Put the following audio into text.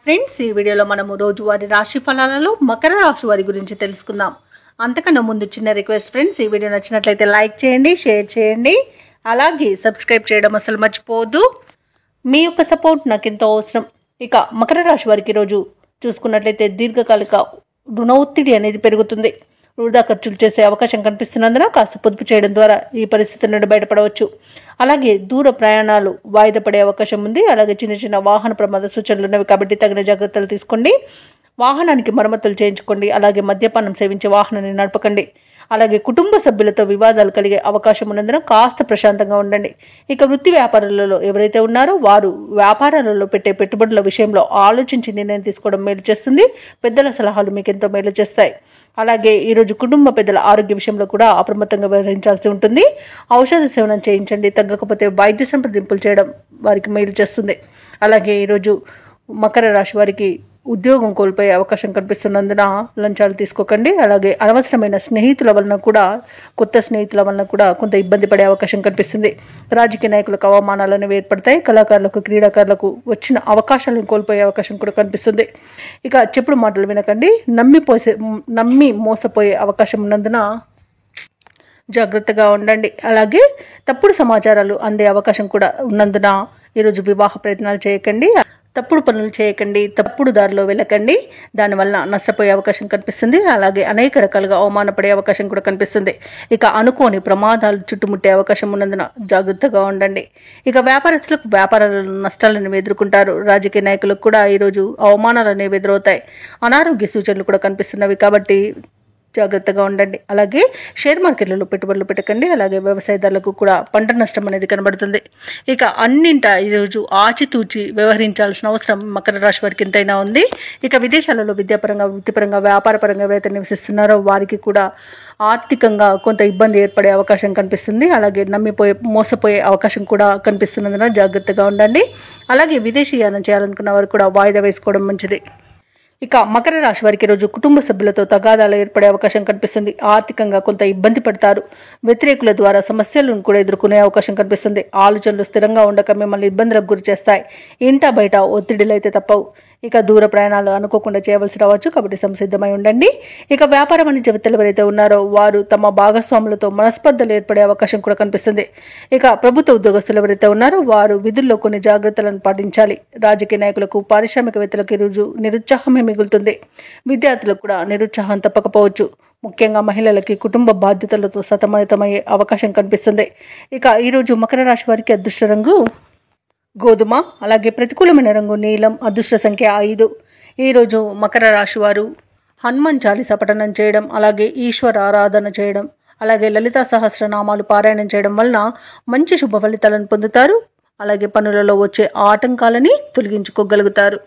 Friends, ఈ వీడియోలో మనము రోజువారీ రాశి ఫలాలలో మకర రాశి వారి గురించి తెలుసుకుందాం. అంతకన్నా ముందు చిన్న రిక్వెస్ట్ ఫ్రెండ్స్, ఈ వీడియో నచ్చినట్లయితే లైక్ చేయండి, షేర్ చేయండి, అలాగే సబ్స్క్రైబ్ చేయడం అసలు మర్చిపోవద్దు. మీ యొక్క సపోర్ట్ నాకు ఎంతో అవసరం. ఇక మకర రాశి వారికి రోజు చూసుకున్నట్లయితే దీర్ఘకాలిక రుణ ఒత్తిడి అనేది పెరుగుతుంది. వృధా ఖర్చులు చేసే అవకాశం కనిపిస్తున్నందున కాస్త పొదుపు చేయడం ద్వారా ఈ పరిస్థితి నుండి బయటపడవచ్చు. అలాగే దూర ప్రయాణాలు వాయిదా పడే అవకాశం ఉంది. అలాగే చిన్న చిన్న వాహన ప్రమాద సూచనలు ఉన్నవి కాబట్టి తగిన జాగ్రత్తలు తీసుకోండి. వాహనానికి మరమ్మతులు చేయించుకోండి. అలాగే మద్యపానం సేవించే వాహనాన్ని నడపకండి. అలాగే కుటుంబ సభ్యులతో వివాదాలు కలిగే అవకాశం ఉన్నందున కాస్త ప్రశాంతంగా ఉండండి. ఇక వృత్తి వ్యాపారాలలో ఎవరైతే ఉన్నారో వారు వ్యాపారాలలో పెట్టే పెట్టుబడుల విషయంలో ఆలోచించి నిర్ణయం తీసుకోవడం మేలు చేస్తుంది. పెద్దల సలహాలు మీకు ఎంతో మేలు చేస్తాయి. అలాగే ఈరోజు కుటుంబ పెద్దల ఆరోగ్య విషయంలో కూడా అప్రమత్తంగా వ్యవహరించాల్సి ఉంటుంది. ఔషధ సేవనం చేయించండి. తగ్గకపోతే వైద్య సంప్రదింపులు చేయడం వారికి మేలు చేస్తుంది. అలాగే ఈరోజు మకర రాశి వారికి ఉద్యోగం కోల్పోయే అవకాశం కనిపిస్తున్నందున లంచాలు తీసుకోకండి. అలాగే అనవసరమైన స్నేహితుల వలన కూడా కొత్త స్నేహితుల వలన కూడా కొంత ఇబ్బంది పడే అవకాశం కనిపిస్తుంది. రాజకీయ నాయకులకు అవమానాలు అనేవి ఏర్పడతాయి. కళాకారులకు, క్రీడాకారులకు వచ్చిన అవకాశాలను కోల్పోయే అవకాశం కూడా కనిపిస్తుంది. ఇక చెప్పుడు మాటలు వినకండి. నమ్మి మోసపోయే అవకాశం ఉన్నందున జాగ్రత్తగా ఉండండి. అలాగే తప్పుడు సమాచారాలు అందే అవకాశం కూడా ఉన్నందున ఈరోజు వివాహ ప్రయత్నాలు చేయకండి. తప్పుడు పనులు చేయకండి. తప్పుడు దారిలో వెళ్ళకండి. దానివల్ల నష్టపోయే అవకాశం కనిపిస్తుంది. అలాగే అనేక రకాలుగా అవమానపడే అవకాశం కూడా కనిపిస్తుంది. ఇక అనుకోని ప్రమాదాలు చుట్టుముట్టే అవకాశం ఉన్నందున జాగ్రత్తగా ఉండండి. ఇక వ్యాపారస్తులకు వ్యాపారాల నష్టాలను ఎదుర్కొంటారు. రాజకీయ నాయకులకు కూడా ఈరోజు అవమానాలు అనేవి ఎదురవుతాయి. అనారోగ్య సూచనలు కూడా కనిపిస్తున్నవి కాబట్టి జాగ్రత్తగా ఉండండి. అలాగే షేర్ మార్కెట్లలో పెట్టుబడులు పెట్టకండి. అలాగే వ్యవసాయదారులకు కూడా పంట నష్టం అనేది కనబడుతుంది. ఇక అన్నింట ఈరోజు ఆచితూచి వ్యవహరించాల్సిన అవసరం మకర రాశి వారికి ఎంతైనా ఉంది. ఇక విదేశాలలో విద్యాపరంగా, వృత్తిపరంగా, వ్యాపారపరంగా ఎవరైతే నివసిస్తున్నారో వారికి కూడా ఆర్థికంగా కొంత ఇబ్బంది ఏర్పడే అవకాశం కనిపిస్తుంది. అలాగే మోసపోయే అవకాశం కూడా కనిపిస్తున్నందున జాగ్రత్తగా ఉండండి. అలాగే విదేశీయానం చేయాలనుకున్న వారు కూడా వాయిదా వేసుకోవడం మంచిది. ఇక మకర రాశి వారికి రోజు కుటుంబ సభ్యులతో తగాదాలు ఏర్పడే అవకాశం కనిపిస్తుంది. ఆర్థికంగా కొంత ఇబ్బంది పడతారు. వ్యతిరేకుల ద్వారా సమస్యలను కూడా ఎదుర్కొనే అవకాశం కనిపిస్తుంది. ఆలోచనలు స్థిరంగా ఉండక మిమ్మల్ని ఇబ్బందులకు గురి చేస్తాయి. ఇంట బయట ఒత్తిడిలు అయితే తప్పవు. ఇక దూర ప్రయాణాలు అనుకోకుండా చేయవలసి రావచ్చు కాబట్టి సంసిద్ధమై ఉండండి. ఇక వ్యాపార వాణిజ్యవేత్తలు ఎవరైతే ఉన్నారో వారు తమ భాగస్వాములతో మనస్పర్ధలు ఏర్పడే అవకాశం కూడా కనిపిస్తుంది. ఇక ప్రభుత్వ ఉద్యోగస్తులు ఎవరైతే ఉన్నారో వారు విధుల్లో కొన్ని జాగ్రత్తలను పాటించాలి. రాజకీయ నాయకులకు, పారిశ్రామికవేత్తలకు ఈరోజు నిరుత్సాహమే మిగులుతుంది. విద్యార్థులకు కూడా నిరుత్సాహం తప్పకపోవచ్చు. ముఖ్యంగా మహిళలకి కుటుంబ బాధ్యతలతో సతమతమయ్యే అవకాశం కనిపిస్తుంది. ఇక ఈరోజు మకర రాశి వారికి అదృష్ట రంగు గోధుమ, అలాగే ప్రతికూలమైన రంగు నీలం, అదృష్ట సంఖ్య 5. ఈరోజు మకర రాశి వారు హనుమాన్ చాలీసా పఠనం చేయడం, అలాగే ఈశ్వర ఆరాధన చేయడం, అలాగే లలితా సహస్రనామాలు పారాయణం చేయడం వలన మంచి శుభ ఫలితాలను పొందుతారు. అలాగే పనులలో వచ్చే ఆటంకాలని తొలగించుకోగలుగుతారు.